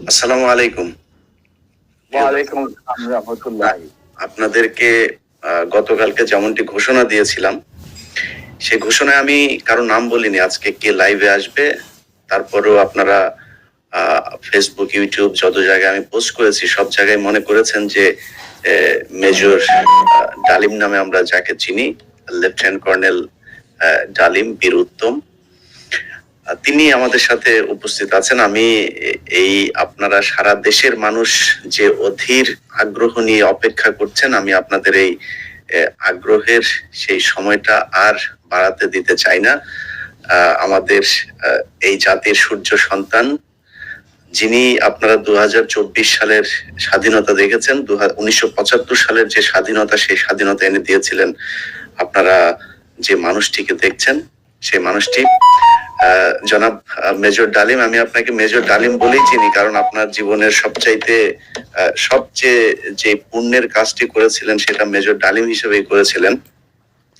আসসালামু আলাইকুম। ওয়ালাইকুম আসসালাম রাহমাতুল্লাহ। আপনাদেরকে গতকালকে যেমনটি ঘোষণা দিয়েছিলাম, সেই ঘোষণায় আমি কারো নাম বলিনি আজকে কে লাইভে আসবে। তারপরেও আপনারা ফেসবুক, ইউটিউব যত জায়গায় আমি পোস্ট করেছি সব জায়গায় মনে করেছেন যে মেজর ডালিম নামে আমরা যাকে চিনি, লেফটেন্যান্ট কর্নেল ডালিম বীর উত্তম, তিনি আমাদের সাথে উপস্থিত আছেন। আমি এই আপনারা সারা দেশের মানুষ যে অধীর আগ্রহ নিয়ে অপেক্ষা করছেন, আমি আপনাদের এই আগ্রহের সেই সময়টা আর বাড়াতে দিতে চাই না। আমাদের এই জাতির সূর্য সন্তান, যিনি আপনারা 2024 সালের স্বাধীনতা দেখেছেন, 1975 সালের যে স্বাধীনতা, সেই স্বাধীনতা এনে দিয়েছিলেন আপনারা যে মানুষটিকে দেখছেন, সেই মানুষটি জনাব মেজর ডালিম। আমি আপনাকে মেজর ডালিম বলেই চিনি, কারণ আপনার জীবনের সবচেয়ে যে পুণ্যের কাজটি করেছিলেন সেটা মেজর ডালিম হিসেবেই করেছিলেন,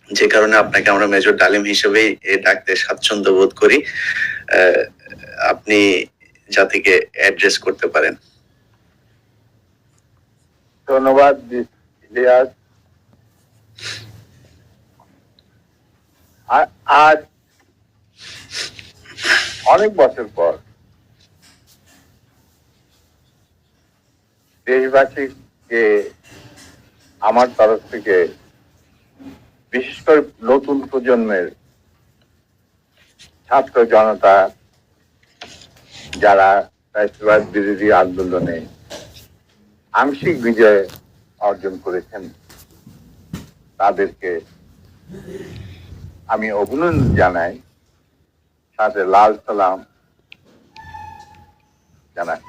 যে কারণে আপনাকে আমরা মেজর ডালিম হিসেবেই ডাকতে স্বাচ্ছন্দ্য বোধ করি। আপনি জাতিকে অ্যাড্রেস করতে পারেন। ধন্যবাদ ইলিয়াস। আজ অনেক বছর পর দেশবাসীকে আমার তরফ থেকে, বিশেষ করে নতুন প্রজন্মের ছাত্র জনতা যারা ফ্যাসিবাদ বিরোধী আন্দোলনে আংশিক বিজয় অর্জন করেছেন, তাদেরকে আমি অভিনন্দন জানাই, সাথে লাল সালাম জানাই।